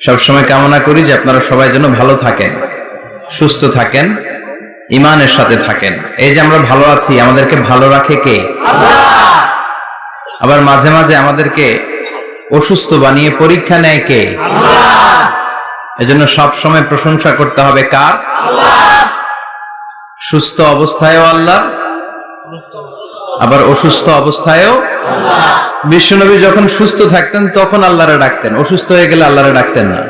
সবসময় কামনা করি যে আপনারা সবাই যেন ভালো থাকেন, সুস্থ থাকেন, ঈমানের সাথে থাকেন। এই যে আমরা ভালো আছি, আমাদেরকে ভালো রাখে কে? আল্লাহ। আবার মাঝে মাঝে আমাদেরকে অসুস্থ বানিয়ে পরীক্ষা নেয় কে? আল্লাহ। এজন্য সব সময় প্রশংসা করতে হবে কার? আল্লাহ। সুস্থ অবস্থায়ও আল্লাহ, আবার অসুস্থ অবস্থায়ও আল্লাহ। বিশ্বনবী যখন সুস্থ থাকতেন তখন আল্লাহরে ডাকতেন, অসুস্থ হয়ে গেলে আল্লাহরে ডাকতেন না।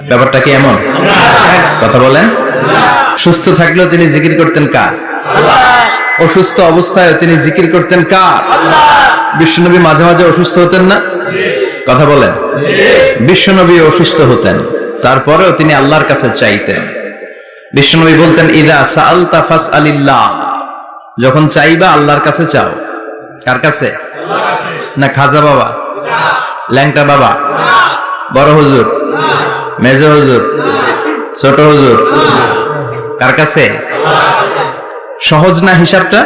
ব্যাপারটা কি এমন? কথা বলেন। সুস্থ থাকলেও তিনি জিকির করতেন কার? আল্লাহ। অসুস্থ অবস্থায় তিনি জিকির করতেন কার? আল্লাহ। বিশ্বনবী মাঝে মাঝে অসুস্থ হতেন না? কথা বলেন। বিশ্বনবী অসুস্থ হতেন, তারপরেও তিনি আল্লাহর কাছে চাইতেন। বিশ্বনবী বলতেন, ইদা সাআলতা ফাসআলিল্লাহ, যখন চাইবা আল্লাহর কাছে চাও। কার কাছে? না খাজা বাবা, ল্যাংটা বাবা, বড় হুজুর, মেজ হুজুর, ছোট হুজুর, কার কাছে? সহজ না হিসাবটা?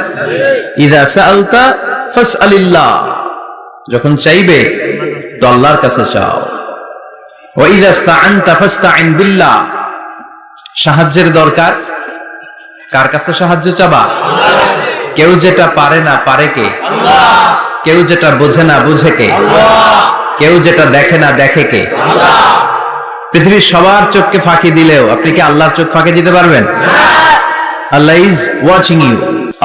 ইদা সাআলতা ফাসআলিল্লাহ, যখন চাইবে তো আল্লাহর কাছে চাও। ওয়া ইদা ইসতাআনতা ফাসতাইন বিল্লাহ, সাহায্যের দরকার কার কাছে সাহায্য চাবা? কেউ যেটা পারে না পারে কে? আল্লাহ। কেউ যেটা বোঝে না বুঝে কে? আল্লাহ। কেউ যেটা দেখে না দেখে কে? আল্লাহ। পৃথিবীর সবার চোখকে ফাঁকি দিলেও আপনি কি আল্লাহর চোখ ফাঁকি দিতে পারবেন? আল্লাহ ইজ ওয়াচিং ইউ,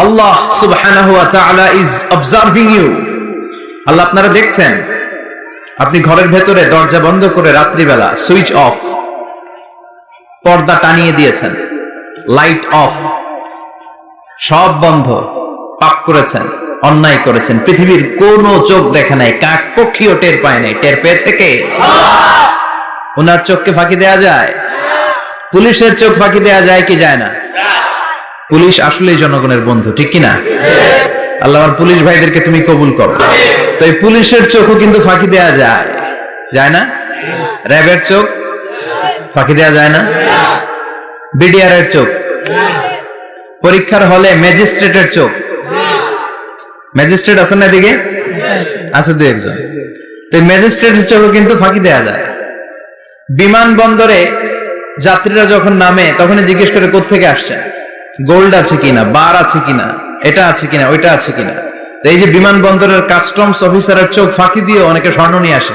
আল্লাহ সুবহানাহু ওয়া তাআলা ইজ অবজার্ভিং ইউ। আল্লাহ আপনারা দেখছেন। আপনি ঘরের ভেতরে দরজা বন্ধ করে রাত্রিবেলা সুইচ অফ, পর্দা টানিয়ে দিয়েছেন, লাইট অফ, সব বন্ধ, পাপ করেছেন, অন্যায় করেছেন, পৃথিবীর কোন চোখ দেখে নাই, কাক পক্ষীও টের পায় নাই। টের পেয়েছে কে? ওনার চোখকে ফাঁকি দেয়া যায়? পুলিশের চোখ ফাঁকি দেয়া যায় কি যায় না? পুলিশ আসলেই জনগণের বন্ধু, ঠিক কিনা? আল্লাহ আমার পুলিশ ভাইদেরকে তুমি কবুল করো। তো এই পুলিশের চোখও কিন্তু ফাঁকি দেয়া যায়, যায় না? র্যাবের চোখ ফাঁকি দেয়া যায় না? বিডিআর এর চোখ, পরীক্ষার হলে ম্যাজিস্ট্রেটের চোখ, ম্যাজিস্ট্রেট আছেন না এদিকে? আছে দু একজন। তো ম্যাজিস্ট্রেটের চোখও কিন্তু ফাঁকি দেয়া যায়। বিমানবন্দরে যাত্রীরা যখন নামে তখনই জিজ্ঞেস করে কোত্থেকে আসছেন, গোল্ড আছে কিনা, বার আছে কিনা, এটা আছে কিনা, ওইটা আছে কিনা। তো এই যে বিমানবন্দরের কাস্টমস অফিসারের চোখ ফাঁকি দিয়ে অনেকে স্বর্ণ নিয়ে আসে,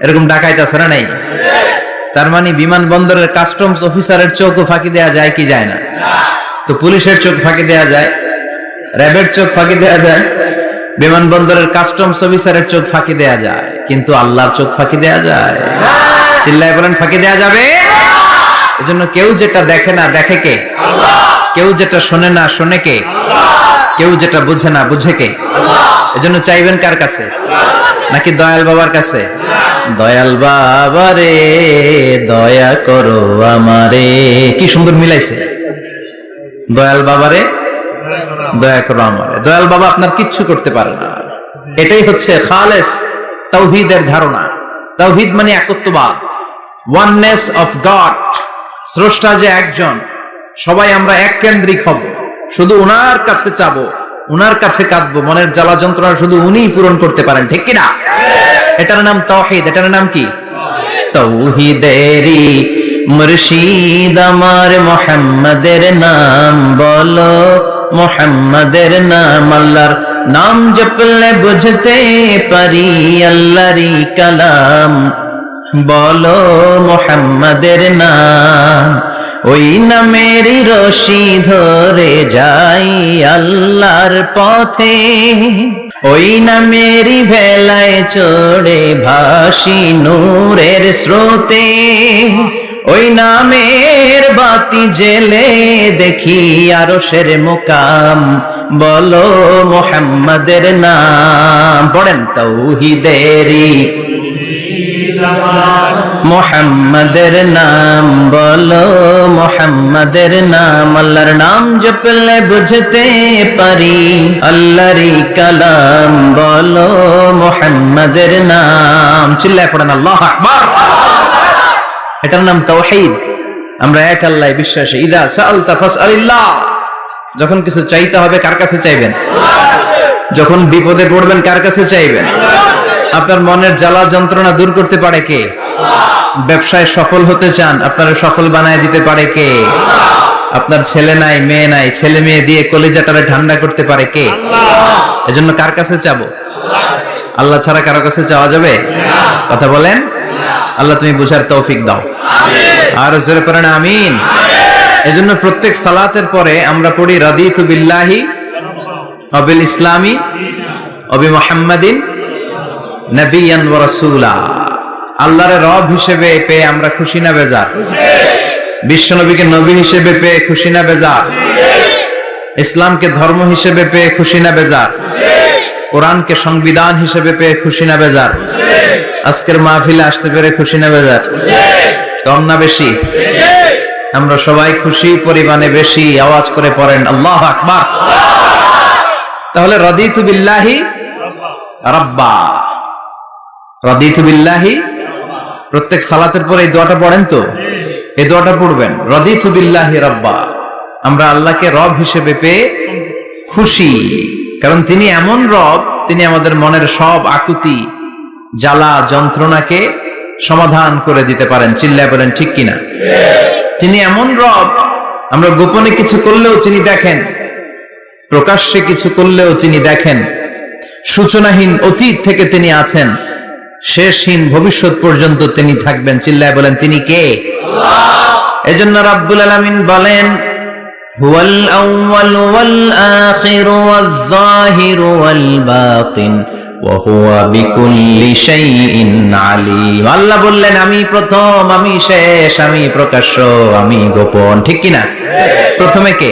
এরকম ডাকাইত আছে না? নাই? তার মানে বিমানবন্দরের কাস্টমস অফিসারের চোখও ফাঁকি দেয়া যায় কি যায় না? তো পুলিশের চোখ ফাঁকি দেয়া যায়, র্যাবের চোখ ফাঁকি দেয়া যায়, বিমানবন্দরের কাস্টমস অফিসারের চোখ ফাঁকি দেয়া যায়, কিন্তু আল্লাহর চোখ ফাঁকি দেয়া যায়? চিল্লায় বলেন ফাঁকি দেয়া যাবে? এজন্য কেউ যেটা দেখে না দেখে কে? আল্লাহ। কেউ যেটা শোনে না শোনে কে? আল্লাহ। কেউ যেটা বুঝে না বুঝে কে? আল্লাহ। এজন্য চাইবেন কার কাছে? নাকি দয়াল বাবার কাছে? দয়াল বাবা রে দয়া করো আমারে। কি সুন্দর মিলাইছে, দয়াল বাবারে দয়া করো আমারে। দয়াল বাবা আপনার কিচ্ছু করতে পারে না। এটাই হচ্ছে খালেস তাওহীদের ধারণা। তাওহীদ মানে একত্ববাদ, ওয়াননেস অফ গড। স্রষ্টা যে একজন, সবাই আমরা এক কেন্দ্রিক হব, শুধু উনার কাছে চাবো, উনার কাছে কাঁদবো, মনের জ্বালা যন্ত্রণা শুধু উনিই পূরণ করতে পারেন, ঠিক কিনা? এটার নাম তাওহীদ। এটার নাম কি? তাওহীদেরই মুর্শিদ আমার মুহাম্মাদের নাম বলো, মুহাম্মাদের নাম। আল্লাহর নাম জপলে বুঝতে পারি আল্লাহরই কালাম, বলো মুহাম্মাদের নাম। ওই নামেরই রশি ধরে যাই আল্লাহর পথে, ওই নামেরই ভেলায় চড়ে ভাসি নূরের স্রোতে, ওই নামের বাতি জেলে দেখি আরশের মুকাম, বলো মুহাম্মাদের নাম। পড়েন তাওহীদেরই মুহাম্মাদের নাম বলো, মুহাম্মাদের নাম। আল্লাহর নাম জপলে বুঝতে পারি আল্লাহরই কালাম, বলো মুহাম্মাদের নাম। চিল্লায় পড়েন আল্লাহু আকবার। এটার নাম তাওহীদ। আমরা এক আল্লাহ বিশ্বাসী। ইদা সাআলতা ফাসআলিল্লাহ, যখন কিছু চাইতে হবে কার কাছে চাইবেন? যখন বিপদে পড়বেন কার কাছে চাইবেন? আপনার মনের জ্বালা যন্ত্রণা দূর করতে পারে কে? ব্যবসায় সফল হতে চান, আপনারা সফল বানায় দিতে পারে কে? আপনার ছেলে নাই, মেয়ে নাই, ছেলে মেয়ে দিয়ে কলিজাটারে ঠান্ডা করতে পারে কে? এজন্য কার কাছে চাবো? আল্লাহ ছাড়া কারো কাছে চাওয়া যাবে? কথা বলেন। আল্লাহ তুমি বুঝার তৌফিক দাও, আর জোরে পড়েন আমিন। এজন্য প্রত্যেক সালাতের পরে আমরা পড়ি রাদিতু বিল্লাহি ওয়া বিল ইসলামি ওয়া বি মুহাম্মাদিন নবিয়ান ওয়া রাসূলা। আল্লাহর রব হিসেবে পেয়ে আমরা খুশি না বেজার? বিশ্ব নবীকে নবী হিসেবে পেয়ে খুশি না বেজার? ইসলামকে ধর্ম হিসেবে পেয়ে খুশি না বেজার? কোরআনকে সংবিধান হিসেবে পেয়ে খুশি না বেজার? আজকের মাহফিলে আসতে পেরে খুশি না বেজার? কম না বেশি? আমরা সবাই খুশি পরিমাণে বেশি। আওয়াজ করে পড়েন আল্লাহু আকবার। তাহলে রাদিতু বিল্লাহি রাব্বা, রাদিতু বিল্লাহি। প্রত্যেক সালাতের পরে এই দোয়াটা পড়েন তো? এই দোয়াটা পড়বেন, রাদিতু বিল্লাহি রাব্বা। আমরা আল্লাহকে রব হিসেবে পেয়ে খুশি, কারণ তিনি এমন রব, তিনি আমাদের মনের সব আকুতি জ্বালা যন্ত্রণাকে সমাধান করে দিতে পারেন। চিল্লায় বলেন ঠিক কিনা? তিনি এমন রব, আমরা গোপনে কিছু করলেও তিনি দেখেন, প্রকাশ্যে কিছু করলেও তিনি দেখেন। সূচনাহীন অতীত থেকে তিনি আছেন, শেষহীন ভবিষ্যৎ পর্যন্ত তিনি থাকবেন। চিল্লায় বলেন তিনি কে? এজন্য রাব্বুল আলামিন বলেন হুয়াল আউয়ালু ওয়াল আখিরু ওয়াজ যাহিরু ওয়াল বাতিন ওয়া হুয়া বিকুল্লি শাইইন আলিম। আল্লাহ বললেন আমি প্রথম, আমি শেষ, আমি প্রকাশ্য, আমি গোপন। ঠিক কিনা? প্রথমে কে?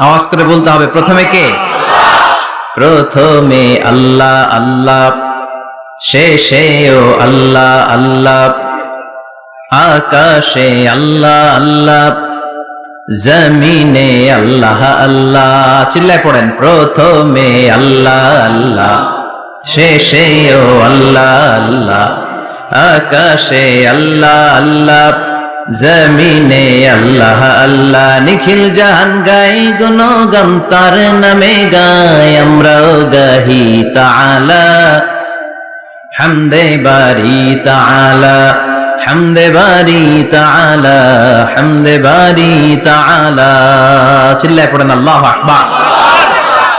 আওয়াজ করে বলতে হবে, প্রথমে কে? প্রথমে আল্লাহ আল্লাহ, শেষেও আল্লাহ আল্লাহ, আকাশে আল্লাহ আল্লাহ, জমিনে আল্লাহ আল্লাহ। চিল্লায় পড়েন, প্রথমে আল্লাহ আল্লাহ, শেষেও আল্লাহ আল্লাহ, আকাশে আল্লাহ আল্লাহ, জমিনে আল্লাহ আল্লাহ। নিখিল জাহান গাই গুণগান তার নামে গাই, আমরাও গাহি তাআলা হামদে বারি তাআলা, হামদে বারি তাআলা, হামদে বারি তাআলা। চিল্লায় পড়েন আল্লাহু আকবার।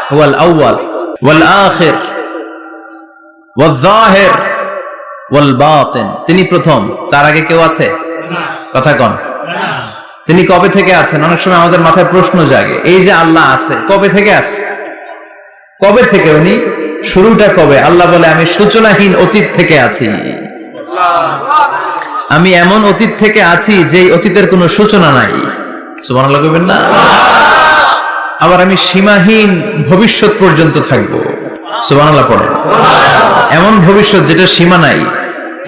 হুয়াল আউয়াল ওয়াল আখির ওয়াজ যাহির ওয়াল বাতিন। তিনি প্রথম, তার আগে কেউ আছে? কথা কন। তিনি কবে থেকে আছেন? অনেক সময় আমাদের মাথায় প্রশ্ন জাগে, এই যে আল্লাহ আছে, কবে থেকে আছে? কবে থেকে? উনি শুরুটা কবে? আল্লাহ বলে আমি সূচনাহীন অতীত থেকে আছি। আমি এমন অতীত থেকে আছি যে অতীতের কোনো সূচনা নাই। সুবহানাল্লাহ কইবেন না? আবার আমি সীমাহীন ভবিষ্যৎ পর্যন্ত থাকবো। সুবহানাল্লাহ পড়েন। এমন ভবিষ্যৎ যেটা সীমা নাই,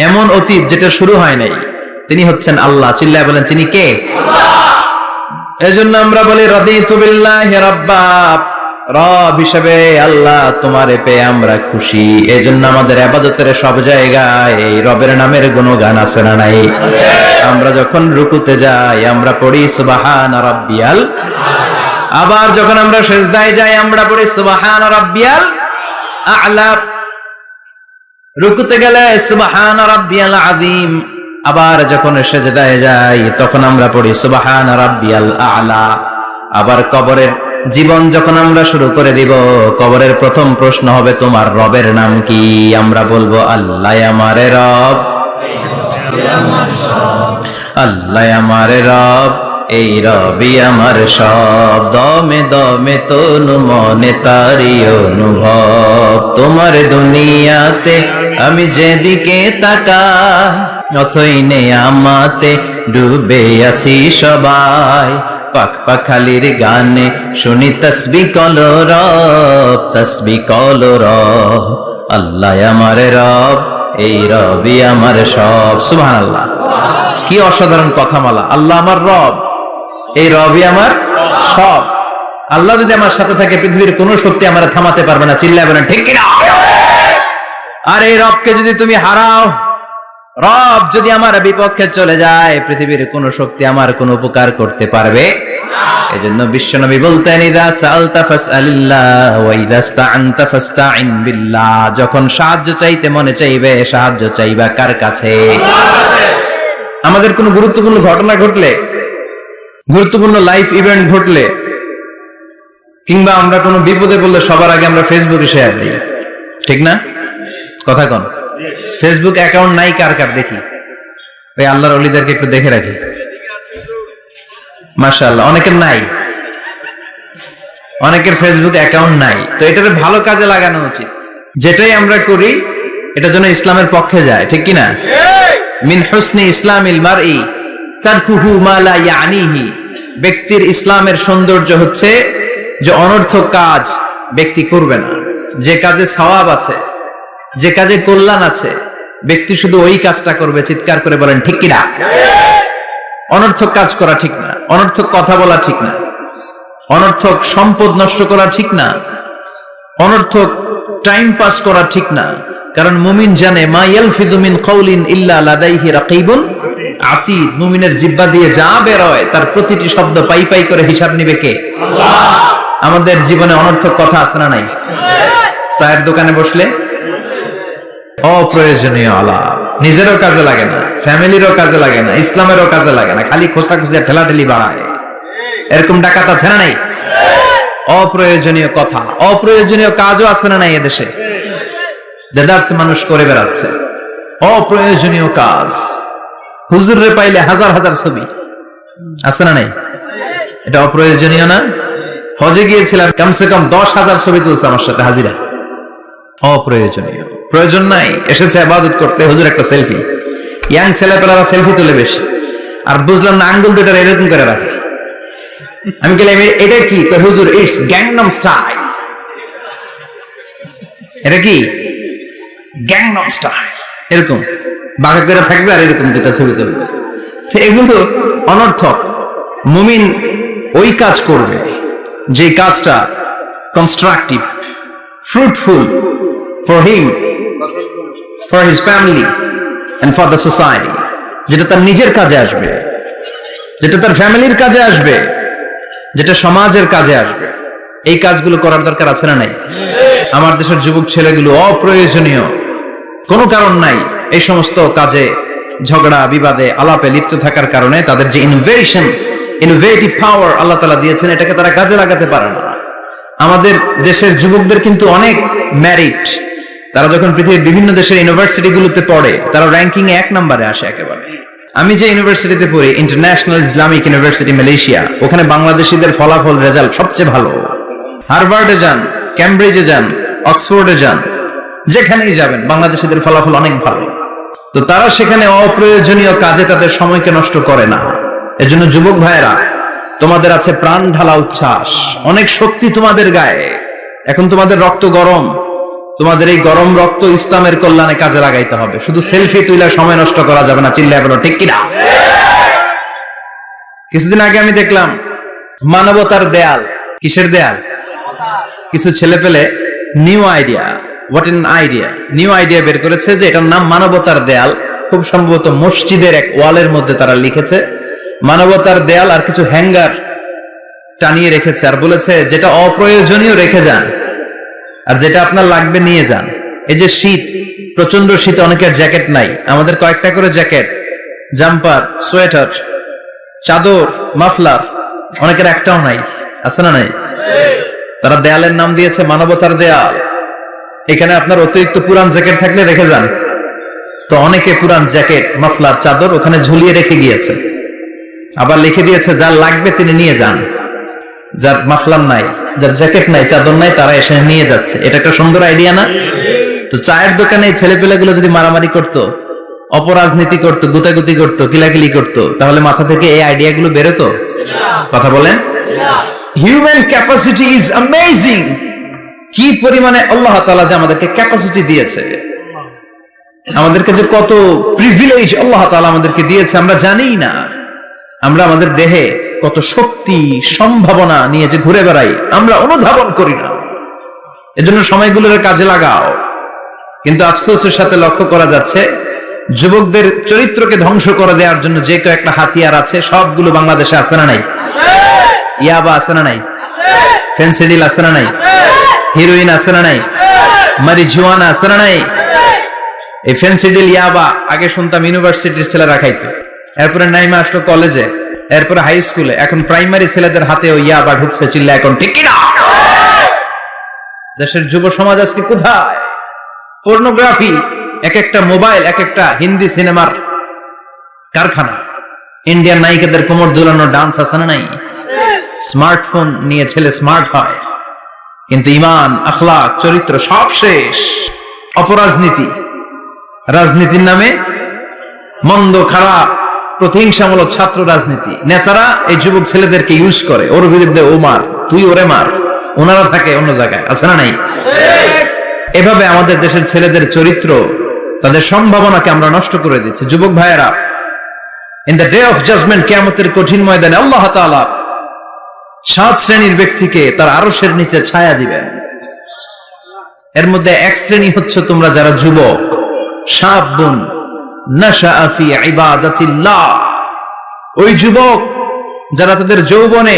এমন অতীত যেটা শুরু হয় নাই, তিনি হচ্ছেন আল্লাহ। চিল্লায় বলেন তিনি কে? এজন্য আমরা বলি রাদিতু বিল্লাহি রাব্বা, রব হিসেবে আল্লাহ তোমারে পেয়ে আমরা খুশি। এজন্য আমাদের ইবাদতের সব জায়গায় এই রবের নামের গুণগান আছে না নাই? আমরা যখন রুকুতে যাই আমরা পড়ি সুবহান রাব্বিয়াল, আবার যখন আমরা সিজদায় যাই আমরা পড়ি সুবহান রাব্বিয়াল আ'লা। রুকুতে গেলে সুবহান রাব্বিয়াল আযীম, আবার যখন সিজদায় যাই তখন আমরা পড়ি সুবহান রাব্বিয়াল আ'লা। আবার কবরের জীবন যখন আমরা শুরু করে দিব, কবরের প্রথম প্রশ্ন হবে তোমার রবের নাম কি? আমরা বলবো আল্লাহ আমারে রব, আল্লাহ আমারে রব, এই রবি আমার সব। দমে দমে তনু মনে তারি অনুভব, তোমার দুনিয়াতে আমি যেদিকে তাকাই অথই নেয়ামতে ডুবে আছি সবাই। পাক পাখালির গানে শুনি তসবিহ কলো রব, তসবিহ কলো রব, আল্লাহ আমার রব, এই রবি আমার সব। সুবহানাল্লাহ, কি অসাধারণ কথামালা। আল্লাহ আমার রব, এই রবি আমার সব। আল্লাহ যদি আমার সাথে থাকে পৃথিবীর কোন শক্তি আমার থামাতে পারবে না। চিল্লায় বলেন ঠিক কিনা? আর এই রবকে যদি তুমি হারাও, রব যদি আমার বিপক্ষে চলে যায়, পৃথিবীর কোন শক্তি আমার কোন উপকার করতে পারবে না। এজন্য বিশ্বনবী বলতেন ইযা সাআলতা ফাসআলিল্লাহ ওয়া ইযা ইসতাআনতা ফাসতাইন বিল্লাহ, যখন সাহায্য চাইতে মনে চাইবে সাহায্য চাইবা কার কাছে? আমাদের কোনো গুরুত্বপূর্ণ ঘটনা ঘটলে, গুরুত্বপূর্ণ লাইফ ইভেন্ট ঘটলে, কিংবা আমরা কোনো বিপদে পড়লে সবার আগে আমরা ফেসবুকে শেয়ার দিই, ঠিক না? কথা কন। ফেসবুক অ্যাকাউন্ট নাই কার কার দেখি, ওই আল্লাহর ওলিদেরকে একটু দেখে রাখি। মাশাআল্লাহ, অনেকের নাই, অনেকের ফেসবুক অ্যাকাউন্ট নাই। তো এটারে ভালো কাজে লাগানো উচিত। যেটাই আমরা করি এটা যেন ইসলামের পক্ষে যায়, ঠিক কি না? মিন হুসনি ইসলামিল মারই তারকুহু মা লা ইয়ানিহি, ব্যক্তির ইসলামের সৌন্দর্য হচ্ছে যে অনর্থক কাজ ব্যক্তি করবে না। যে কাজে সওয়াব আছে, যে কাজে কল্যাণ আছে, ব্যক্তি শুধু ওই কাজটা করবে। চিৎকার করে বলেন ঠিক কি না? অনর্থক কাজ করা ঠিক না, অনর্থক কথা বলা ঠিক না, অনর্থক সম্পদ নষ্ট করা ঠিক না, অনর্থক টাইম পাস করা ঠিক না। কারণ মুমিন জানে মা ইয়ালফিযু মিন কাউলিন ইল্লা লাদাইহি রাকিবুন আতীদ, মুমিনের জিহ্বা দিয়ে যা বের হয় তার প্রতিটি শব্দ পাই পাই করে হিসাব নিবে কে? আল্লাহ। আমাদের জীবনে অনর্থক কথা আছে না নাই? চায়ের দোকানে বসলে অপ্রয়োজনীয় আলাপ, নিজেরও কাজে লাগে না, ফ্যামিলিরও কাজে লাগে না, ইসলামেরও কাজে লাগে না, খালি খোঁচাখুচি ঠেলাঠেলি বাড়ায়। এরকম ডাকাত আছে না নাই? অপ্রয়োজনীয় কথা, অপ্রয়োজনীয় কাজও আছে না নাই এদেশে? দেদারসে মানুষ করে বেড়াচ্ছে অপ্রয়োজনীয় কাজ। হুজুররে পাইলে হাজার হাজার ছবি আছে না নাই? এটা অপ্রয়োজনীয় না? হজে গিয়েছিলাম, কমসে কম 10,000 ছবি তুলছে আমার সাথে হাজিরা। অপ্রয়োজনীয়, প্রয়োজন নাই। এসেছে ইবাদত করতে, হুজুর একটা সেলফি। ইয়াং ছেলেপেলারা সেলফি তুলে বেশি। আর বুঝলাম না আঙ্গুল দুটো এরকম করে রাখে। আমি গেলাম এটা কি? হুজুর ইটস গ্যাংনাম স্টাইল। এটা কি? Gangnam style. এরকম বাঁকা করে থাকবে আর এরকম দুটো ছবি তুলবে। এগুলো অনর্থক। মুমিন ওই কাজ করবে যে কাজটা constructive, fruitful for him, for his family and for the society, যেটা তার নিজের কাজে আসবে, যেটা তার ফ্যামিলির কাজে আসবে, যেটা সমাজের কাজে আসবে। এই কাজগুলো করার দরকার আছে না নাই? আমার দেশের যুবক ছেলেগুলো অপ্রয়োজনীয় কোনো কারণ নাই এই সমস্ত কাজে ঝগড়া বিবাদে আলাপে লিপ্ত থাকার কারণে তাদের যে ইনোভেটিভ পাওয়ার আল্লাহ তাআলা দিয়েছেন এটাকে তারা কাজে লাগাতে পারে না। আমাদের দেশের যুবকদের কিন্তু অনেক মেরিট। তারা যখন পৃথিবীর বিভিন্ন দেশের ইউনিভার্সিটি গুলোতে পড়ে তারা র্যাঙ্কিং এ 1 নম্বরে আসে একেবারে। আমি যে ইউনিভার্সিটিতে পড়ি, ইন্টারন্যাশনাল ইসলামিক ইউনিভার্সিটি মালয়েশিয়া, ওখানে বাংলাদেশিদের ফলাফল রেজাল্ট সবচেয়ে ভালো। হার্ভার্ডে যান, ক্যামব্রিজে যান, অক্সফোর্ডে যান, যেখানেই যাবেন বাংলাদেশিদের ফলাফল অনেক ভালো। তো তারা সেখানে অপ্রয়োজনীয় কাজে তাদের সময়কে নষ্ট করে না। এজন্য যুবক ভাইয়েরা, তোমাদের আছে প্রাণ ঢালা উচ্ছ্বাস, অনেক শক্তি তোমাদের গায়ে। এখন তোমাদের রক্ত গরম, তোমাদের এই গরম রক্ত ইসলামের কল্যাণে কাজে লাগাইতে হবে। শুধু সেলফি তুইলা সময় নষ্ট করা যাবে না। চিল্লায় বলো ঠিক কিনা? কিছুদিন আগে আমি দেখলাম মানবতার দেয়াল। কিসের দেয়াল? কিছু ছেলে পেলে নিউ আইডিয়া বের করেছে যে এটার নাম মানবতার দেয়াল। খুব সম্ভবত মসজিদের এক ওয়ালের মধ্যে তারা লিখেছে মানবতার দেয়াল, আর কিছু হ্যাঙ্গার টানিয়ে রেখেছে, আর বলেছে যেটা অপ্রয়োজনীয় রেখে যান, আর যেটা আপনার লাগবে নিয়ে যান। এই যে শীত, প্রচন্ড শীতে অনেকের জ্যাকেট নাই, আমাদের কয়েকটা করে জ্যাকেট, জাম্পার, সোয়েটার, চাদর, মাফলার, অনেকের একটাও নাই। আছে না নাই? তারা দেয়ালের নাম দিয়েছে মানবতার দেয়াল। এখানে আপনার অতিরিক্ত পুরান জ্যাকেট থাকলে রেখে যান। তো অনেকে পুরান জ্যাকেট, মাফলার, চাদর ওখানে ঝুলিয়ে রেখে গিয়েছে। আবার লিখে দিয়েছে যার লাগবে তিনি নিয়ে যান। যার মাফলার নাই, যার জ্যাকেট নাই, চাদর নাই, তারা এসে নিয়ে যাচ্ছে। এটা একটা সুন্দর আইডিয়া না? তো চায়ের দোকানে ছেলেপেলেগুলো যদি মারামারি করতো, অপরাজনীতি করতো, গুতাগুতি করতো, কিলাকিলি করতো, তাহলে মাথা থেকে এই আইডিয়া গুলো বেরোতো? কথা বলেন। Human capacity is amazing. কি পরিমাণে আল্লাহ তাআলা যে আমাদেরকে ক্যাপাসিটি দিয়েছে, আমাদেরকে যে কত প্রিভিলেজ আল্লাহ তাআলা আমাদেরকে দিয়েছে আমরা জানিই না। আমরা আমাদের দেহে কত শক্তি, সম্ভাবনা নিয়ে যে ঘুরে বেড়াই আমরা অনুধাবন করি না। এজন্য সময়গুলোর কাজে লাগাও। কিন্তু আফসোসের সাথে লক্ষ্য করা যাচ্ছে যুবকদের চরিত্রকে ধ্বংস করে দেওয়ার জন্য যে কয়েকটা হাতিয়ার আছে সবগুলো বাংলাদেশে আছে না নাই? ইয়াবা আছে না নাই? ফেন্সিডিল আছে না নাই? হিরোইন আছে না নাই? মারিজুয়ানা আছে না নাই? এই ফেন্সিডিল ইয়াবা আগে শুনতাম ইউনিভার্সিটির ছেলেরা খাইতো, এরপরে নাইমা আসলো কলেজে, এরপরে হাই স্কুলে, এখন প্রাইমারি ছেলেদের হাতে ওই ইয়াবা ঢুকছে, চিল্লা এখন ঠিক কিনা? দেশের যুব সমাজ আজকে কোথায়? পর্নোগ্রাফি, এক একটা মোবাইল এক একটা হিন্দি সিনেমার কারখানা। ইন্ডিয়ান নায়িকাদের কোমর দুলানো ডান্স আছে না নাই? স্মার্টফোন নিয়ে ছেলে স্মার্ট হয়, কিন্তু ঈমান, আখলাক, চরিত্র সব শেষ। অপরাজনীতি, রাজনীতির নামে মন্দ খারাপ প্রতিহিংসামূলক ছাত্র রাজনীতি, নেতারা এই যুবক ছেলেদেরকে ইউজ করে, ওর বিরুদ্ধে ও মার, তুই ওরে মার, ওনারা থাকে অন্য জায়গায়, আছে না নাই? এভাবে আমাদের দেশের ছেলেদের চরিত্র, তাদের সম্ভাবনাকে আমরা নষ্ট করে দিচ্ছি। যুবক ভাইয়েরা, in the day of judgment, কিয়ামতের কঠিন ময়দানে আল্লাহ তাআলা 7 শ্রেণীর ব্যক্তিকে তার আরশের নিচে ছায়া দিবেন। এর মধ্যে এক শ্রেণী হচ্ছে তোমরা যারা যুবক, শাবুন নাশাআ ফি ইবাদাতিল্লাহ, ওই যুবক যারা তাদের যৌবনে,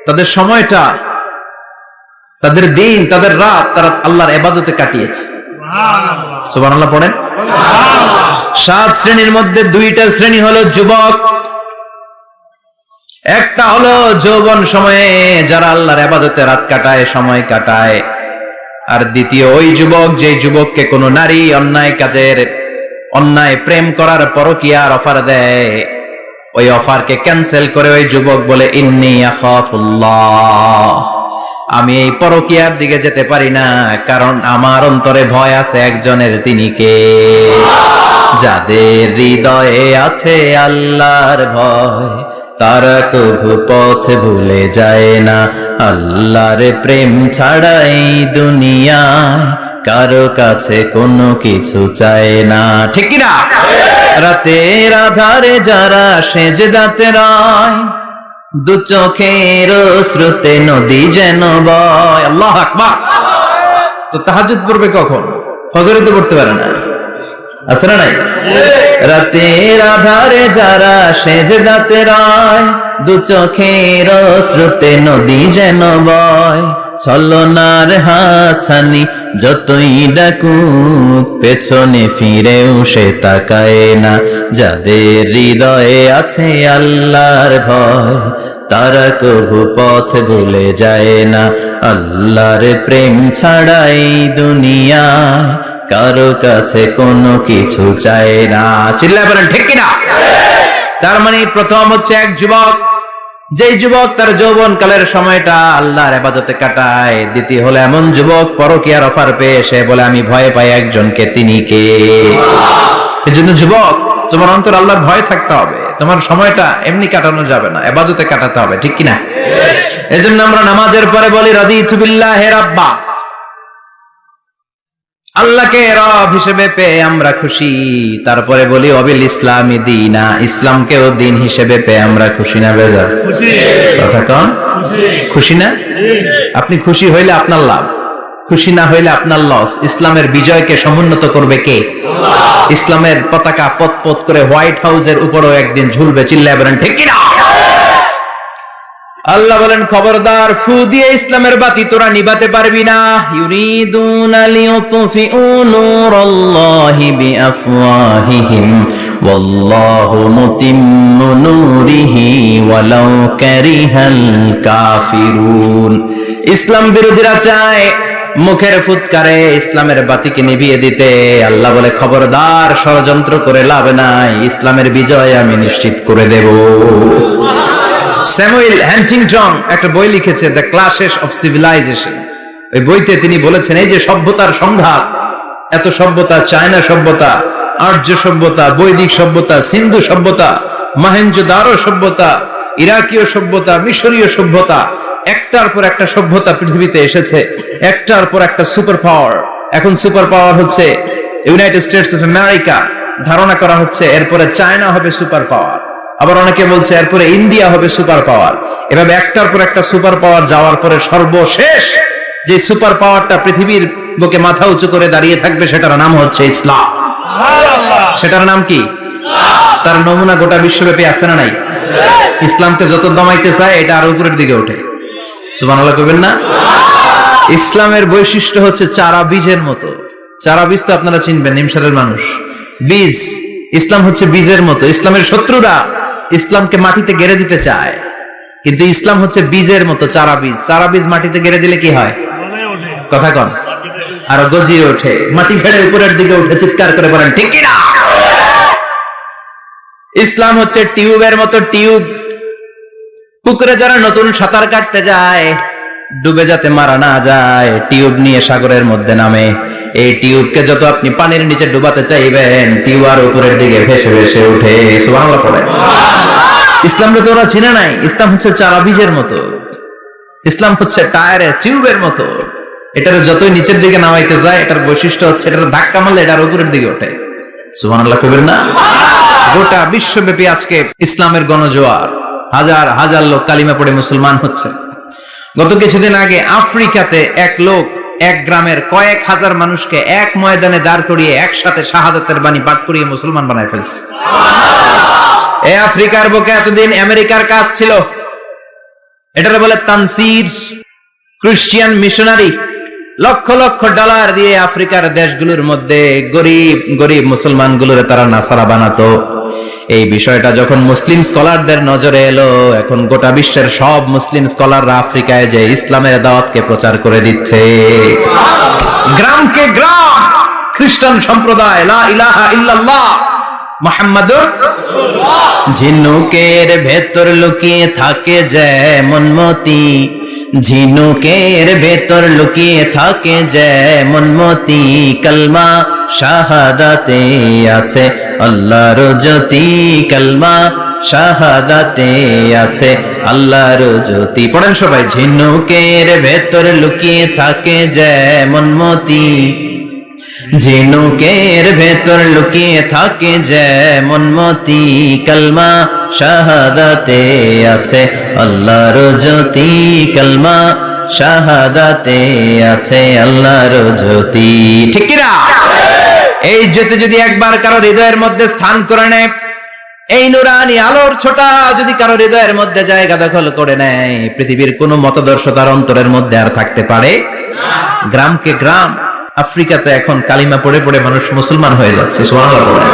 তাদের সময়টা, তাদের দিন, তাদের রাত তারা আল্লাহর ইবাদতে কাটিয়েছে। সুবহানাল্লাহ পড়েন। 7 শ্রেণীর মধ্যে 2টা শ্রেণী হলো যুবক। একটা হলো যৌবন সময়ে যারা আল্লাহর ইবাদতে রাত কাটায়, সময় কাটায়, আর দ্বিতীয় ওই যুবক যে যুবককে কোনো নারী অন্যায় কাজের, অন্যায় প্রেম করার পরকীয়ার অফার দেয়, ওই অফারকে ক্যান্সেল করে ওই যুবক বলে ইন্নী আখাফুল্লাহ, আমি এই পরকীয়ার দিকে যেতে পারি না, কারণ আমার অন্তরে ভয় আছে একজনের, তিনি কে? যাদের হৃদয়ে আছে আল্লাহর ভয়, তারা কবু পথ ভুলে যায় না, আল্লাহর প্রেম ছাড়া এই দুনিয়ায় কারো কাছে কোনো কিছু চায় না, ঠিক কি না? রাতের আধারে যারা সেজদাতে রয়, দু চোখের শ্রুতে নদী যেন বয়। আল্লাহু আকবার। তো তাহাজ্জুদ পড়বে কখন? ফজরে তো পড়তে পারে না, আছে না নাই? রাতের আধারে যারা সেজদাতে রয়, দু চোখের শ্রুতে নদী যেন বয়, ছলনার হাতছানি যতই ডাকুক, পেছনে ফিরেও সে তাকায় না, যাদের হৃদয়ে আছে আল্লাহর ভয়, তারা কবু পথ ভুলে যায় না, আল্লাহর প্রেম ছাড়াই দুনিয়ায় কারো কাছে কোনো কিছু চায় না। চিল্লায় বলেন ঠিক কিনা? তার মানে প্রথম হচ্ছে এক যুবক, যেই যুবক তার যৌবন কালের সময়টা আল্লাহর ইবাদতে কাটায়। দ্বিতীয় হলো এমন যুবক পরকীয়ার অফার পেয়ে সে বলে আমি ভয় পাই একজনকে, তিনি কে? এজন্য যুবক, তোমার অন্তর আল্লাহর ভয় থাকতে হবে, তোমার সময়টা এমনি কাটানো যাবে না, ইবাদতে কাটাতে হবে, ঠিক কিনা? এজন্য আমরা নামাজের পরে বলি রাদিতু বিল্লাহি রাব্বা, আল্লাহকে রব হিসেবে পেয়ে আমরা খুশি। তারপরে বলি অবিল ইসলামি দীনা, ইসলামকেও দিন হিসেবে পেয়ে আমরা খুশি না বেজার? কথা কন, খুশি না? আপনি খুশি হইলে আপনার লাভ, খুশি না হইলে আপনার লস। ইসলামের বিজয়কে সমুন্নত করবে কে? আল্লাহ। ইসলামের পতাকা পথ পথ করে হোয়াইট হাউসের উপরেও একদিন ঝুলবে, চিল্লায় বলেন ঠিক কিনা? আল্লাহ বলেন খবরদার, ফু দিয়ে ইসলামের বাতি তোরা নিভাতে পারবি না। ইউরিদুনা লিয়ুতফিউ নূরাল্লাহি বিআফওয়াহিহিম ওয়াল্লাহু মুতিম্মু নূরিহি ওয়ালাউ কারিহাল কাফিরুন। ইসলাম বিরোধীরা চায় মুখের ফুৎকারে ইসলামের বাতিকে নিভিয়ে দিতে। আল্লাহ বলে খবরদার, ষড়যন্ত্র করে লাভ নাই, ইসলামের বিজয় আমি নিশ্চিত করে দেব। স্যামুয়েল হ্যান্টিংটন একটা বই লিখেছে, দ্য ক্লাশেস অফ সিভিলাইজেশন। ওই বইতে তিনি বলেছেন এই যে সভ্যতার সংঘাত, এত সভ্যতা, চায়না সভ্যতা, আর্য সভ্যতা, বৈদিক সভ্যতা, সিন্ধু সভ্যতা, মহেঞ্জোদারো সভ্যতা, ইরাকীয় সভ্যতা, মিশরীয় সভ্যতা, একটার পর একটা সভ্যতা পৃথিবীতে এসেছে, একটার পর একটা সুপার পাওয়ার। এখন সুপার পাওয়ার হচ্ছে ইউনাইটেড স্টেটস অফ আমেরিকা, ধারণা করা হচ্ছে এরপরে চায়না হবে সুপার পাওয়ার, আবার অনেকে বলছে এরপরে ইন্ডিয়া হবে সুপার পাওয়ার। এভাবে একটার পর একটা সুপার পাওয়ার যাওয়ার পরে সর্বশেষ যে সুপার পাওয়ারটা পৃথিবীর বুকে মাথা উঁচু করে দাঁড়িয়ে থাকবে সেটার নাম হচ্ছে ইসলাম। সেটার নাম কি? তার নমুনা গোটা বিশ্বব্যাপী আছে না নাই? ইসলামকে যত দমাইতে চায় এটা আরো উপরের দিকে ওঠে। সুবহানাল্লাহ কইবেন না? ইসলামের বৈশিষ্ট্য হচ্ছে চারা বীজের মতো। চারা বীজ তো আপনারা চিনবেন, নিমসারের মানুষ। বীজ, ইসলাম হচ্ছে বীজের মতো। ইসলামের শত্রুরা ইসলামকে মাটিতে গেড়ে দিতে চায়, কিন্তু ইসলাম হচ্ছে বীজের মতো, চারা বীজ। চারা বীজ মাটিতে গেড়ে দিলে কি হয়? কথা কন, আরো গজিয়ে ওঠে, মাটি ফেড়ে উপরের দিকে উঠে চিৎকার করে বলেন ঠিক কিনা? ইসলাম হচ্ছে টিউবের মতো। টিউব, পুকুরে যারা নতুন সাঁতার কাটতে যায়, ডুবে যাতে মারা না যায়, টিউব নিয়ে সাগরের মধ্যে নামে। এই টিউবকে যত আপনি পানির নিচে ডুবাতে চাইবেন, টিউব আর উপরের দিকে ভেসে ভেসে উঠে। সুবহানাল্লাহ পড়ে। ইসলামকে তো ওরা চিনে নাই। ইসলাম হচ্ছে চারা বীজের মতো। ইসলাম হচ্ছে টায়ারের টিউবের মতো। এটার যতই নিচের দিকে নামাইতে যায়, এটার বৈশিষ্ট্য হচ্ছে এটার ধাক্কা মারলে এটার উপরের দিকে ওঠে। সুবহানাল্লাহ কইবেন না? গোটা বিশ্বব্যাপী আজকে ইসলামের গণজোয়ার, হাজার হাজার লোক কালিমা পড়ে মুসলমান হচ্ছে। গত কিছুদিন আগে আফ্রিকাতে এক লোক এক গ্রামের কয়েক হাজার মানুষকে এক ময়দানে দাঁড় করিয়ে একসাথে শাহাদাতের বাণী পাঠ করিয়ে মুসলমান বানায় ফেলছে। এই আফ্রিকার বুকে এতদিন আমেরিকার কাজ ছিল, এটারে বলে Tansir, Christian missionary. Lakh lakh dollar দিয়ে আফ্রিকার দেশগুলোর মধ্যে গরিব গরিব মুসলমানগুলোরে তারা নাসারা বানাতো। এই বিষয়টা যখন মুসলিম স্কলারদের নজরে এলো, এখন গোটা বিশ্বের সব মুসলিম স্কলাররা আফ্রিকায় যে ইসলামের দাওয়াতকে প্রচার করে দিচ্ছে। গ্রামকে গ্রাম খ্রিস্টান সম্প্রদায় লা ইলাহা ইল্লাল্লাহ মুহাম্মাদুর রাসূলুল্লাহ। ঝিনুকের ভেতর লুকিয়ে থাকে যেমন মতি, ঝিনুকের ভেতর লুকিয়ে থাকে যেমন মতি, কলমা শাহাদাতে আছে আল্লাহর জ্যোতি, কলমা শাহাদাতে আছে আল্লাহর জ্যোতি। পড়েন সবাই। ঝিনুকের ভেতর লুকিয়ে থাকে যেমন মতি, ঝিনুকের ভেতর লুকিয়ে থাকে যেমন মতি, কলমা শাহাদাতে আছে আল্লাহর জ্যোতি, কলমা শাহাদাতে আছে আল্লাহর জ্যোতি। ঠিক কি না? এই জ্যোতি যদি একবার কারো হৃদয়ের মধ্যে স্থান করে নেয়, এই নুরানি আলোর ছোটা যদি কারো হৃদয়ের মধ্যে জায়গা দখল করে নেয়, পৃথিবীর কোন মতাদর্শ তার অন্তরের মধ্যে আর থাকতে পারে না। গ্রামকে গ্রাম আফ্রিকাতে এখন কালিমা পড়ে পড়ে মানুষ মুসলমান হয়ে যাচ্ছে। সুবহানাল্লাহ।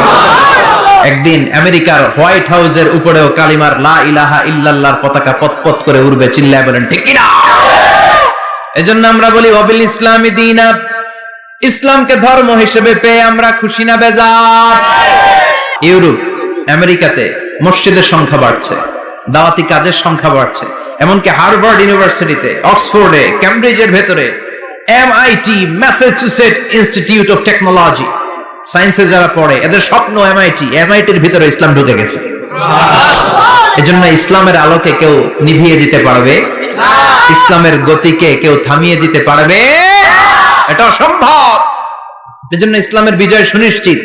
একদিন আমেরিকার হোয়াইট হাউসের উপরেও কালিমার লা ইলাহা ইল্লাল্লাহর পতাকা পতপত করে উড়বে। চিল্লায় বলেন ঠিক কি না? এজন্য আমরা বলি ওয়াবিল ইসলামি দীনা, ইসলামকে ধর্ম হিসেবে পেয়ে আমরা খুশি না বেজার? ইউরোপ, আমেরিকাতে মসজিদের সংখ্যা বাড়ছে, দাওয়াতি কাজের সংখ্যা বাড়ছে। এমনকি হার্ভার্ড ইউনিভার্সিটিতে, অক্সফোর্ডে, ক্যামব্রিজের ভেতরে, MIT, Massachusetts institute of technology, সায়েন্সে যারা পড়ে এদের স্বপ্ন MIT-র ভিতরে ইসলাম ঢুকে গেছে। এজন্য ইসলামের আলোকে কেউ নিভিয়ে দিতে পারবে না, ইসলামের গতিকে কেউ থামিয়ে দিতে পারবে এটা অসম্ভব। এজন্য ইসলামের বিজয় সুনিশ্চিত।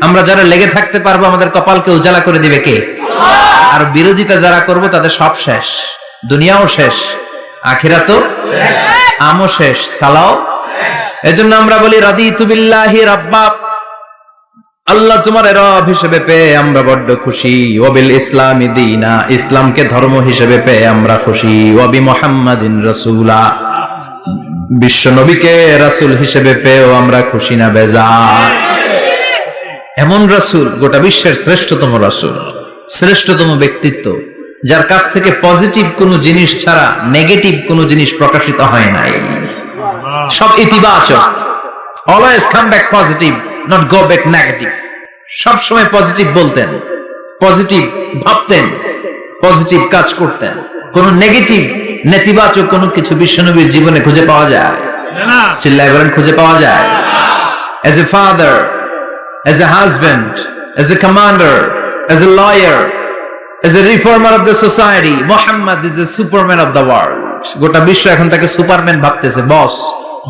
আমরা যারা লেগে থাকতে পারবো, আমাদের কপালকে উজালা করে দিবে কে? আর বিরোধিতা যারা করব তাদের সব শেষ, দুনিয়াও শেষ, আখিরাতও শেষ, আমও শেষ, সালাও শেষ। এজন্য আমরা বলি রাদিতু বিল্লাহি রাব্বা, আল্লাহ তোমার রব হিসেবে পেয়ে আমরা বড্ড খুশি। ওয়াবিল ইসলামি দীনা, ইসলামকে ধর্ম হিসেবে পেয়ে আমরা খুশি। ওয়াবি মুহাম্মাদিন রাসূলা, বিশ্ব নবীকে রাসূল হিসেবে পেয়েও আমরা খুশি না বেজার? এমন রাসূল, গোটা বিশ্বের শ্রেষ্ঠতম রাসূল, শ্রেষ্ঠতম ব্যক্তিত্ব, যার কাছ থেকে পজিটিভ কোনো জিনিস ছাড়া নেগেটিভ কোনো জিনিস প্রকাশিত হয় নাই। সব ইতিবাচক। Always come back positive, not go back negative. সব সময় পজিটিভ বলতেন, পজিটিভ ভাবতেন, পজিটিভ কাজ করতেন। কোন নেগেটিভ, নেতিবাচক কোনো কিছু বিশ্বনবীর জীবনে খুঁজে পাওয়া যায় না? চিল্লায় বলেন খুঁজে পাওয়া যায়? As a father, as a husband, as a commander, as a lawyer, as a reformer of the society, Muhammad is the superman of the world. গোটা বিশ্ব এখন তাকে সুপারম্যান ভাবতেছে, boss,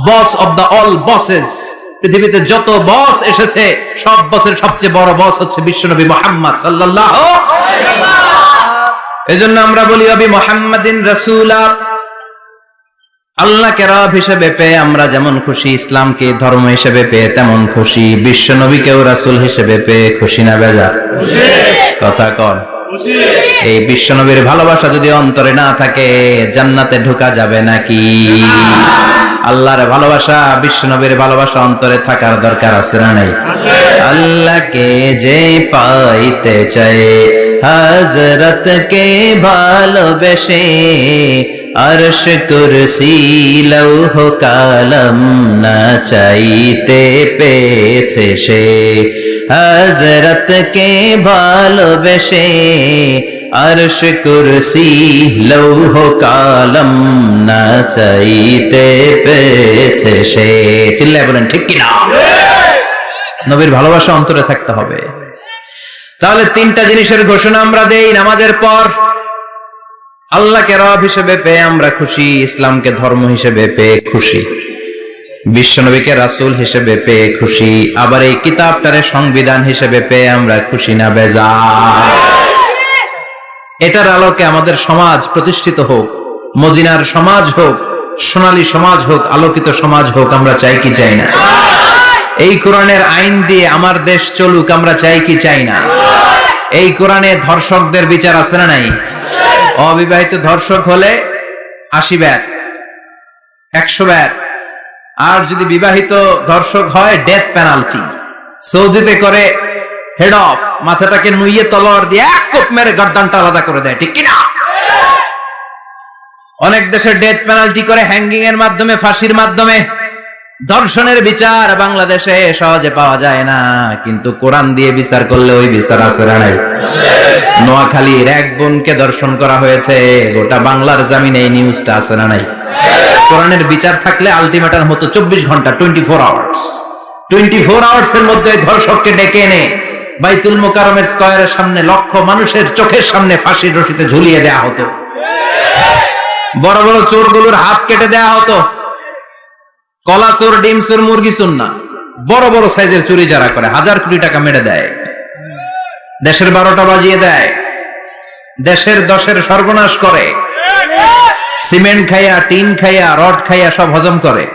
boss of the all bosses. পৃথিবীতে যত বস এসেছে সব বসের সবচেয়ে বড় বস হচ্ছে বিশ্বনবী মুহাম্মদ সাল্লাল্লাহু আলাইহি ওয়াসাল্লাম। এজন্য আমরা বলি নবী মুহাম্মাদিন রাসূলা, আল্লাহকে রব হিসেবে পেয়ে আমরা যেমন খুশি, ইসলামকে ধর্ম হিসেবে পেয়ে তেমন খুশি। বিশ্ব নবীকেও রাসূল হিসেবে পেয়ে খুশি না বেজার? কথা কর। এই বিশ্বনবীর ভালোবাসা যদি অন্তরে না থাকে জান্নাতে ঢোকা যাবে নাকি? আল্লাহর ভালোবাসা, বিশ্বনবীর ভালোবাসা অন্তরে থাকার দরকার আছে না নাই? আল্লাহকে যে পাইতে চায় হযরত কে ভালোবেসে আরশ কুরসি লৌহ কালাম না চাইতে পেয়েছে সে। হযরত কে ভালোবেসে আরশ কুরসি লৌহ কালাম না চাইতে পেয়েছে সে। চিল্লায় বলেন ঠিক কিনা? নবীর ভালোবাসা অন্তরে থাকতে হবে। তাহলে তিনটা জিনিসের ঘোষণা আমরা দেই নামাজের পর। আল্লাহকে রব হিসেবে পেয়ে আমরা খুশি, ইসলামকে ধর্ম হিসেবে পেয়ে খুশি, বিশ্বনবীকে রাসূল হিসেবে পেয়ে খুশি, আবার এই কিতাবটারে সংবিধান হিসেবে পেয়ে আমরা খুশি না বেজার? এটার আলোকে আমাদের সমাজ প্রতিষ্ঠিত হোক, মদিনার সমাজ হোক, সোনালী সমাজ হোক, আলোকিত সমাজ হোক, আমরা চাই কি চাই না? এই কোরআনের আইন দিয়ে আমার দেশ চলুক, আমরা চাই কি চাই না? এই কোরআনে ধর্ষকদের বিচার আছে না নাই? অবিবাহিত ধর্ষক হলে 80 ব্যাট, 100 ব্যাট, আর যদি বিবাহিত ধর্ষক হয় ডেথ পেনাল্টি। সৌদিতে করে হেড অফ মাথাটাকে নুইয়ে তলোয়ার দিয়ে এক কোপ মেরে গর্দানটা আলাদা করে দেয়, ঠিক কিনা? অনেক দেশে ডেথ পেনাল্টি করে হ্যাঙ্গিং এর মাধ্যমে, ফাঁসির মাধ্যমে। ধর্ষণের বিচার বাংলাদেশে সহজে পাওয়া যায় না, কিন্তু কোরআন দিয়ে বিচার করলে ওই বিচার আছে না নাই? নোয়াখালীর এক বোনকে ধর্ষণ করা হয়েছে, গোটা বাংলার জামিনে এই নিউজটা আছে না নাই? কোরআনের বিচার থাকলে আলটিমেটাম হতো 24 ঘন্টা, 24 আওয়ার্স। 24 আওয়ার্স এর মধ্যে ধর্ষককে ডেকে এনে বাইতুল মোকাররমের স্কয়ারের সামনে লক্ষ মানুষের চোখের সামনে ফাঁসির রশিতে ঝুলিয়ে দেয়া হতো। বড় বড় চোরগুলোর হাত কেটে দেয়া হতো। কলা চোর, ডিম চোর, মুরগি চোর না, বড় বড় সাইজের চুরি যারা করে 1000 কোটি টাকা মেরে দেয়, দেশের 12টা বাজিয়ে দেয়, দেশের 10-এর সর্বনাশ করে, সিমেন্ট খাইয়া, টিন খাইয়া, রড খাইয়া সব হজম করে।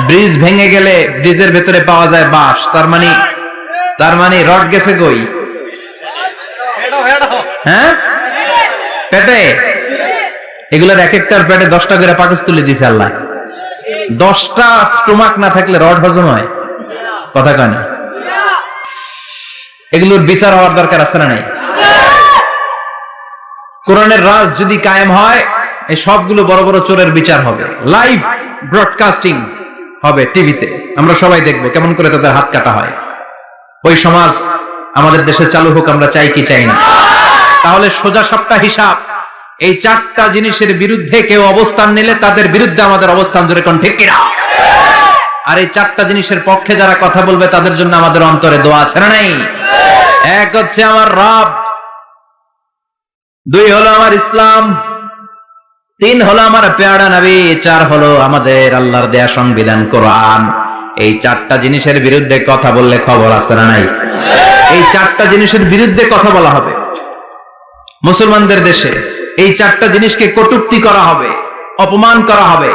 ব্রিজ ভেঙে গেলে ব্রিজের ভেতরে পাওয়া যায় বাঁশ, তার মানে রড গেছে কই? হ্যাঁ, পেটে। এগুলোর এক একটার পেটে 10টা করে পাকস তুলে দিছে আল্লাহ। 10টা স্টোমাক না থাকলে রড হজম হয়? কথা কয় না? এগুলোর বিচার হওয়ার দরকার আছে না নাই? কোরআনের রাজ যদি কায়েম হয়, এই সবগুলো বড় বড় চোরের বিচার হবে, লাইভ ব্রডকাস্টিং হবে টিভিতে, আমরা সবাই দেখবো কেমন করে তাদের হাত কাটা হয়। ওই সমাজ আমাদের দেশে চালু হোক, আমরা চাই কি চাই না? তাহলে সোজা সাপটা হিসাব, এই 4টা জিনিসের বিরুদ্ধে কেউ অবস্থান নিলে তাদের বিরুদ্ধে আমাদের অবস্থান, জোরে কোন ঠিক কিনা? আর এই 4টা জিনিসের পক্ষে যারা কথা বলবে তাদের জন্য আমাদের অন্তরে দোয়া আছে না নাই? এক হচ্ছে আমার রব, 2 হলো আমার ইসলাম, 3 হলো আমার পেয়ারা নবী, 4 হলো আমাদের আল্লাহর দেয়া সংবিধান কোরআন। এই 4টা জিনিসের বিরুদ্ধে কথা বললে খবর আছে না নাই? এই 4টা জিনিসের বিরুদ্ধে কথা বলা হবে। মুসলমানদের দেশে এই 4টা জিনিসকে কটূক্তি করা হবে, অপমান করা হবে,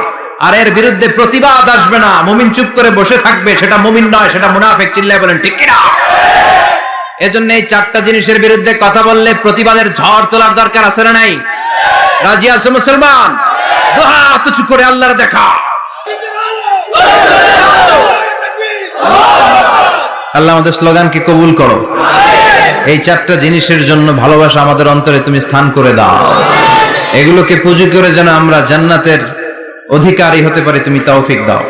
আর এর বিরুদ্ধে প্রতিবাদ আসবে না। মুমিন চুপ করে বসে থাকবে, সেটা মুমিন নয়, সেটা মুনাফিক। চিল্লায় বলেন ঠিক কিনা? এজন্য এই 4টা জিনিসের বিরুদ্ধে কথা বললে প্রতিবাদের ঝড় তোলার দরকার আছে না নাই? রাজি আছে মুসলমান? দুই হাত উঁচু করে আল্লাহর দেখা। আল্লাহ আমাদের স্লোগানকে কবুল করো। এই 4টা জিনিসের জন্য ভালোবাসা আমাদের অন্তরে তুমি স্থান করে দাও। এগুলোকে পুঁজি করে যেন আমরা জান্নাতের অধিকারী হতে পারি, তুমি তৌফিক দাও।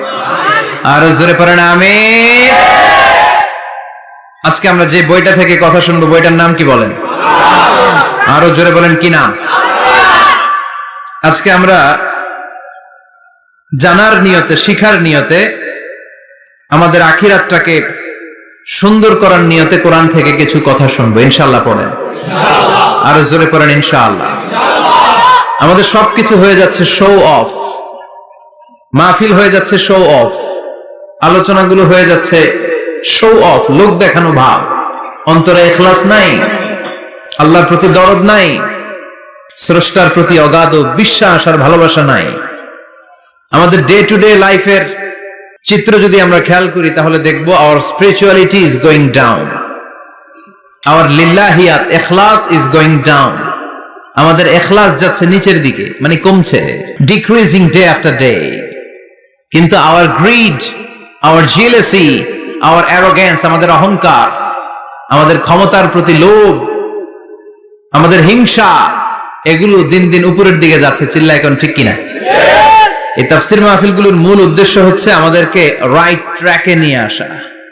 আর জোরে পড়েন আমিন। আজকে আমরা যে বইটা থেকে কথা শুনবো, বইটার নাম কি বলেন? আরো জোরে বলেন কি নাম? আজকে আমরা জানার নিয়তে, শিখার নিয়তে, আমাদের আখিরাতটাকে সুন্দর করার নিয়তে কোরআন থেকে কিছু কথা শুনবো, ইনশাআল্লাহ। পড়েন আরো জোরে পড়েন ইনশাআল্লাহ। আমাদের সবকিছু হয়ে যাচ্ছে শো অফ, মাহফিল হয়ে যাচ্ছে শো অফ, আলোচনাগুলো হয়ে যাচ্ছে শো অফ, লোক দেখানো ভাব। অন্তরে ইখলাস নাই, আল্লাহর প্রতি দরদ নাই, স্রষ্টার প্রতি অগাধ বিশ্বাস আর ভালোবাসা নাই। আমাদের ডে টু ডে লাইফের চিত্র যদি আমরা খেয়াল করি তাহলে দেখবো our spirituality is going down. our lillahiyat ikhlas is going down. আমাদের ইখলাস যাচ্ছে নিচের দিকে, মানে কমছে, decreasing day after day. কিন্তু our greed, our jealousy, our arrogance, আমাদের অহংকার, আমাদের ক্ষমতার প্রতি লোভ, আমাদের হিংসা, এগুলো দিন দিন উপরের দিকে যাচ্ছে। চিল্লায় এখন ঠিক কিনা? এই তাফসীর মাহফিলগুলোর মূল উদ্দেশ্য হচ্ছে আমাদেরকে রাইট ট্র্যাকে নিয়ে আসা।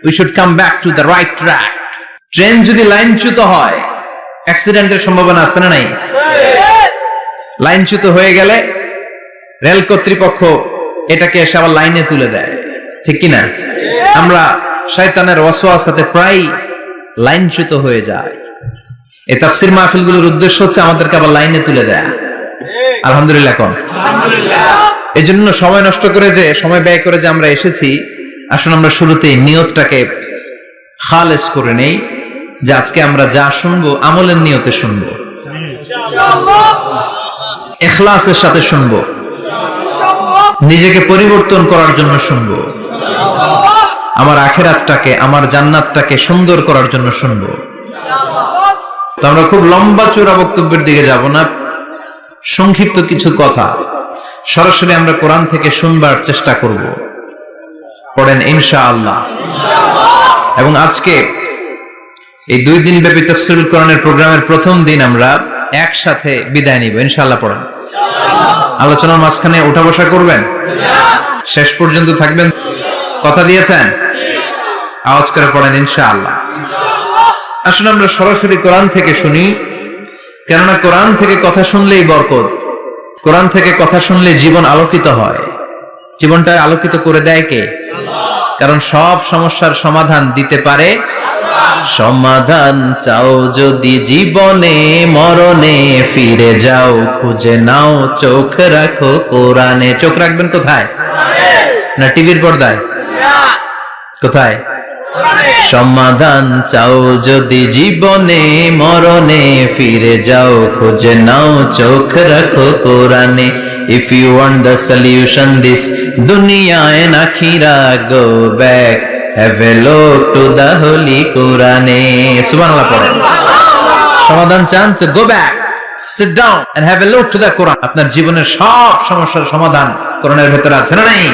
We should come back to the right track. Train যদি লাইনচ্যুত হয়, অ্যাক্সিডেন্টের সম্ভাবনা আছে না নাই? লাইনচ্যুত হয়ে গেলে রেল কর্তৃপক্ষ এটাকে এসে আবার লাইনে তুলে দেয়, ঠিক কিনা? আমরা শয়তানের ওয়াসওয়াসাতে প্রায় লাইনচ্যুত হয়ে যায়। এই তাফসীর মাহফিলগুলোর উদ্দেশ্য হচ্ছে আমাদেরকে আবার লাইনে তুলে দেয়া। আলহামদুলিল্লাহ কোন? এই জন্য সময় নষ্ট করে যে, সময় ব্যয় করে যে আমরা এসেছি, আসুন আমরা শুরুতেই নিয়তটাকে খালেস করে নেই যে আজকে আমরা যা শুনবো আমলের নিয়তে শুনবো, ইখলাসের সাথে শুনবো, নিজেকে পরিবর্তন করার জন্য শুনবো, আমার আখিরাতটাকে, আমার জান্নাতটাকে সুন্দর করার জন্য শুনবো। তো আমরা খুব লম্বা চওড়া বক্তব্যের দিকে যাব না, সংক্ষিপ্ত কিছু কথা সরাসরি আমরা কোরআন থেকে শুনবার চেষ্টা করব। পড়েন ইনশাআল্লাহ। এবং আজকে এই 2 দিন ব্যাপী তাফসীরুল কোরআনের প্রোগ্রামের প্রথম দিন আমরা একসাথে বিদায় নিব ইনশাআল্লাহ। পড়েন। আলোচনার মাঝখানে উঠা বসা করবেন? শেষ পর্যন্ত থাকবেন? কথা দিয়েছেন? আওয়াজ করে পড়েন ইনশাআল্লাহ। আসুন আমরা সরাসরি কোরআন থেকে শুনি, কেননা কোরআন থেকে কথা শুনলেই বরকত, কোরআন থেকে কথা শুনলে জীবন আলোকিত হয়। জীবনটা আলোকিত করে দেয় কে? কারণ সব সমস্যার সমাধান দিতে পারে। সমাধান চাও যদি জীবনে, মরণে ফিরে যাও, খুঁজে নাও, চোখ রাখো কোরআনে। চোখ রাখবেন কোথায়? না টিভির পর্দায়? কোথায়? সমাধান চাও যদি জীবনে, মরণে ফিরে যাও, খুঁজে নাও, চোখ রাখো কোরআনে। If you want the solution this dunya and akhirah, go back, have a look to the holy Quran. Subhanallah পড়েন। সমাধান চান তো go back, sit down and have a look to the Quran. আপনার জীবনের সব সমস্যার সমাধান কোরআনের ভেতরে আছে না নাই?